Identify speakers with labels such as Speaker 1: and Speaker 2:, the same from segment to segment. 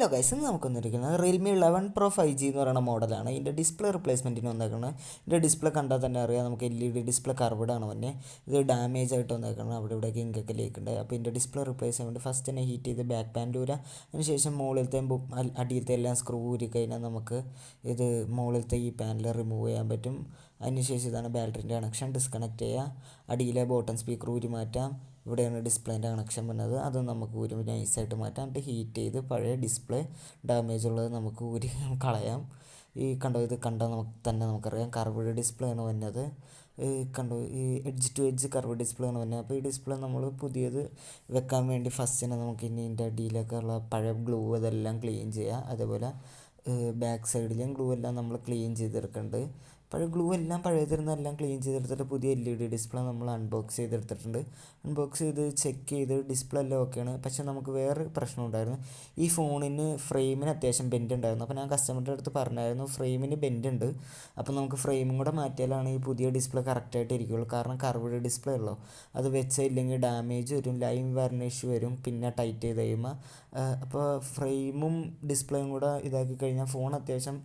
Speaker 1: Hello guys, ഇന്ന് നമുക്കൊന്നിരിക്കുന്നത് Realme 11 Pro 5G എന്ന് പറയുന്ന മോഡലാണ്. ഇതിൻ്റെ ഡിസ്പ്ലേ റിപ്ലേസ്മെൻറ്റിന് വന്നേക്കുന്നത്. ഇതിൻ്റെ ഡിസ്പ്ലേ കണ്ടാൽ തന്നെ അറിയാം, നമുക്ക് LED ഡിസ്പ്ലേ കർവ്ഡാണ് വന്നെ. ഇത് ഡാമേജ് ആയിട്ട് വന്നേക്കുന്നത്, അവിടെ ഇവിടെയൊക്കെ ഇങ്കൊക്കെ ലീക്കുണ്ട്. അപ്പോൾ ഇതിൻ്റെ ഡിസ്പ്ലേ റിപ്ലേസ് ചെയ്യാൻ വേണ്ടി ഫസ്റ്റ് തന്നെ ഹീറ്റ് ചെയ്ത് ബാക്ക് പാൻറ്റ് ഊരാം. അതിനുശേഷം മുകളിലത്തെ അടിയിലത്തെ എല്ലാം സ്ക്രൂ ഊരി കഴിഞ്ഞാൽ നമുക്ക് ഇത് മുകളിലത്തെ ഈ പാനൽ റിമൂവ് ചെയ്യാൻ പറ്റും. അതിനുശേഷം ഇതാണ് ബാറ്ററിൻ്റെ കണക്ഷൻ, ഡിസ്കണക്ട് ചെയ്യുക. അടിയിലെ ബോട്ടൺ സ്പീക്കർ ഊരി മാറ്റാം. ഇവിടെയാണ് ഡിസ്പ്ലേൻ്റെ കണക്ഷൻ വന്നത്, അത് നമുക്ക് ഊരി നൈസായിട്ട് മാറ്റാം. എന്നിട്ട് ഹീറ്റ് ചെയ്ത് പഴയ ഡിസ്പ്ലേ ഡാമേജ് ഉള്ളത് നമുക്ക് ഊരി കളയാം. ഈ കണ്ടോ, ഇത് കണ്ടാൽ നമുക്കറിയാം കർവ്ഡ് ഡിസ്പ്ലേ ആണ് വന്നത്. കണ്ടോ, ഈ edge to edge curve display ആണ് വന്നത്. അപ്പോൾ ഈ ഡിസ്പ്ലേ നമ്മൾ പുതിയത് വെക്കാൻ വേണ്ടി ഫസ്റ്റ് തന്നെ നമുക്ക് ഇനി ഇതിൻ്റെ അടിയിലൊക്കെ ഉള്ള പഴയ ഗ്ലൂ അതെല്ലാം ക്ലീൻ ചെയ്യുക. അതേപോലെ ബാക്ക് സൈഡിലെയും ഗ്ലൂ എല്ലാം നമ്മൾ ക്ലീൻ ചെയ്തെടുക്കുന്നുണ്ട്. പഴയ ഗ്ലൂ എല്ലാം പഴയതിരുന്നെല്ലാം ക്ലീൻ ചെയ്തെടുത്തിട്ട് പുതിയ LED ഡിസ്പ്ലേ നമ്മൾ അൺബോക്സ് ചെയ്തെടുത്തിട്ടുണ്ട്. അൺബോക്സ് ചെയ്ത് ചെക്ക് ചെയ്ത് ഡിസ്പ്ലേ എല്ലാം ഓക്കെയാണ്. പക്ഷേ നമുക്ക് വേറെ പ്രശ്നം ഉണ്ടായിരുന്നു. ഈ ഫോണിന് ഫ്രെയിമിന് അത്യാവശ്യം ബെൻഡ് ഉണ്ടായിരുന്നു. അപ്പോൾ ഞാൻ കസ്റ്റമറുടെ അടുത്ത് പറഞ്ഞായിരുന്നു ഫ്രെയിമിന് ബെൻഡ് ഉണ്ട്, അപ്പോൾ നമുക്ക് ഫ്രെയിമും കൂടെ മാറ്റിയാലാണ് ഈ പുതിയ ഡിസ്പ്ലേ കറക്റ്റായിട്ട് ഇരിക്കുകയുള്ളൂ. കാരണം കർവ്ഡ് ഡിസ്പ്ലേ ഉള്ളൂ, അത് വെച്ചില്ലെങ്കിൽ ഡാമേജ് വരും, ലൈൻ വാർണിഷ് വരും, പിന്നെ ടൈറ്റ് ചെയ്ത് കഴിയുമ്പോൾ. അപ്പോൾ ഫ്രെയിമും ഡിസ്പ്ലേയും കൂടെ ഇതാക്കി കഴിഞ്ഞാൽ ഫോൺ അത്യാവശ്യം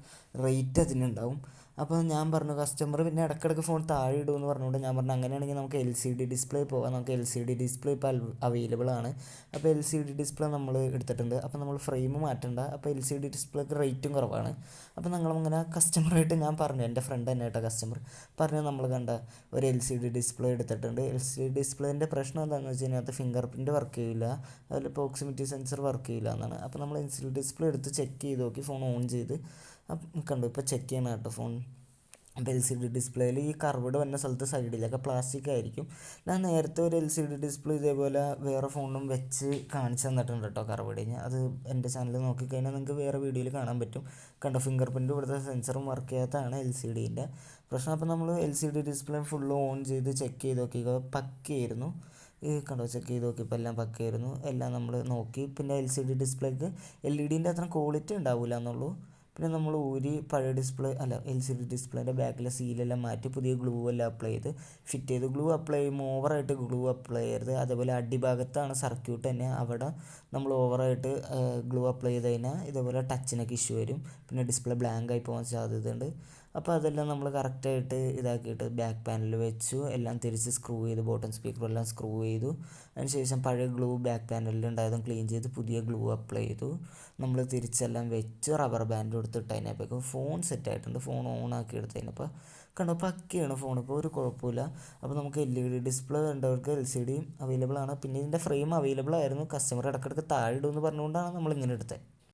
Speaker 1: റേറ്റ് അതിനുണ്ടാവും. അപ്പോൾ ഞാൻ പറഞ്ഞു, കസ്റ്റമർ പിന്നെ ഇടയ്ക്കിടയ്ക്ക് ഫോൺ താഴെ ഇടുമെന്ന് പറഞ്ഞുകൊണ്ട് ഞാൻ പറഞ്ഞു അങ്ങനെയാണെങ്കിൽ നമുക്ക് LCD ഡിസ്പ്ലേ പോകാം. നമുക്ക് LCD ഡിസ്പ്ലേ ഇപ്പോൾ അവൈലബിൾ ആണ്. അപ്പോൾ LCD ഡിസ്പ്ലേ നമ്മൾ എടുത്തിട്ടുണ്ട്. അപ്പോൾ നമ്മൾ ഫ്രെയിം മാറ്റണ്ട, അപ്പോൾ LCD ഡിസ്പ്ലേക്ക് റേറ്റും കുറവാണ്. അപ്പോൾ ഞങ്ങളിങ്ങനെ കസ്റ്റമറായിട്ട് ഞാൻ പറഞ്ഞു, എൻ്റെ ഫ്രണ്ട് തന്നെ കേട്ടോ കസ്റ്റമർ പറഞ്ഞു, നമ്മൾ കണ്ട ഒരു LCD ഡിസ്പ്ലേ എടുത്തിട്ടുണ്ട്. LCD ഡിസ്പ്ലേൻ്റെ പ്രശ്നം എന്താണെന്ന് വെച്ച് കഴിഞ്ഞാൽ അത് ഫിംഗർ പ്രിൻറ്റ് വർക്ക് ചെയ്യില്ല, അതിൽ പ്രോക്സിമിറ്റി സെൻസർ വർക്ക് ചെയ്യില്ല എന്നാണ്. അപ്പോൾ നമ്മൾ LCD ഡിസ്പ്ലേ എടുത്ത് ചെക്ക് ചെയ്ത് നോക്കി, ഫോൺ ഓൺ ചെയ്ത് കണ്ടു. ഇപ്പോൾ ചെക്ക് ചെയ്യണം കേട്ടോ ഫോൺ. അപ്പോൾ LCD ഡിസ്പ്ലേയിൽ ഈ കർവ്ഡ് വന്ന സ്ഥലത്ത് സൈഡിലൊക്കെ പ്ലാസ്റ്റിക് ആയിരിക്കും. ഞാൻ നേരത്തെ ഒരു LCD ഡിസ്പ്ലേ ഇതേപോലെ വേറെ ഫോണും വെച്ച് കാണിച്ചു തന്നിട്ടുണ്ട് കേട്ടോ കർവ്ഡിന്. അത് എൻ്റെ ചാനൽ നോക്കിക്കഴിഞ്ഞാൽ നിങ്ങൾക്ക് വേറെ വീഡിയോയിൽ കാണാൻ പറ്റും. കണ്ടോ, ഫിംഗർ പ്രിൻറ്റ് ഇവിടുത്തെ സെൻസറും വർക്ക് ചെയ്യാത്തതാണ് LCDൻ്റെ പ്രശ്നം. അപ്പോൾ നമ്മൾ LCD ഡിസ്പ്ലേ ഫുള്ള് ഓൺ ചെയ്ത് ചെക്ക് ചെയ്ത് നോക്കിയത് പക്കയായിരുന്നു. കണ്ടോ, ചെക്ക് ചെയ്ത് നോക്കിയപ്പോൾ എല്ലാം പക്കയായിരുന്നു, എല്ലാം നമ്മൾ നോക്കി. പിന്നെ LCD ഡിസ്പ്ലേക്ക് LED അത്ര ക്വാളിറ്റി ഉണ്ടാവില്ല എന്നുള്ളൂ. പിന്നെ നമ്മൾ പഴയ ഡിസ്പ്ലേ LCD ഡിസ്പ്ലേൻ്റെ ബാക്കിലെ സീലെല്ലാം മാറ്റി പുതിയ ഗ്ലൂ എല്ലാം അപ്ലൈ ചെയ്ത് ഫിറ്റ് ചെയ്ത്. ഗ്ലൂ അപ്ലൈ ചെയ്യുമ്പോൾ ഓവറായിട്ട് ഗ്ലൂ അപ്ലൈ ചെയ്യരുത്. അതേപോലെ അടിഭാഗത്താണ് സർക്യൂട്ട് തന്നെ, അവിടെ നമ്മൾ ഓവറായിട്ട് ഗ്ലൂ അപ്ലൈ ചെയ്ത് കഴിഞ്ഞാൽ ഇതേപോലെ ടച്ചിനൊക്കെ ഇഷ്യൂ വരും, പിന്നെ ഡിസ്പ്ലേ ബ്ലാങ്ക് ആയി പോകാൻ സാധ്യതയുണ്ട്. അപ്പോൾ അതെല്ലാം നമ്മൾ കറക്റ്റായിട്ട് ഇതാക്കിയിട്ട് ബാക്ക് പാനലിൽ വെച്ചു, എല്ലാം തിരിച്ച് സ്ക്രൂ ചെയ്ത് ബോട്ടൺ സ്പീക്കറെല്ലാം സ്ക്രൂ ചെയ്തു. അതിനുശേഷം പഴയ ഗ്ലൂ ബാക്ക് പാനലിൽ ഉണ്ടായതും ക്ലീൻ ചെയ്ത് പുതിയ ഗ്ലൂ അപ്ലൈ ചെയ്തു. നമ്മൾ തിരിച്ചെല്ലാം വെച്ച് റബ്ബർ ബാൻഡ് കൊടുത്തിട്ട് അതിനപ്പോഴേക്കും ഫോൺ സെറ്റായിട്ടുണ്ട്. ഫോൺ ഓൺ ആക്കി എടുത്തതിനപ്പോൾ കണ്ടോ പക്കയാണ് ഫോൺ, ഇപ്പോൾ ഒരു കുഴപ്പമില്ല. അപ്പോൾ നമുക്ക് LED ഡിസ്പ്ലേ വേണ്ടവർക്ക് LCD അവൈലബിൾ ആണ്. പിന്നെ ഇതിൻ്റെ ഫ്രെയിം അവൈലബിൾ ആയിരുന്നു, കസ്റ്റമർ ഇടയ്ക്കിടയ്ക്ക് താഴെ ഇടുമെന്ന് പറഞ്ഞുകൊണ്ടാണ് നമ്മളിങ്ങനെ എടുത്തത്.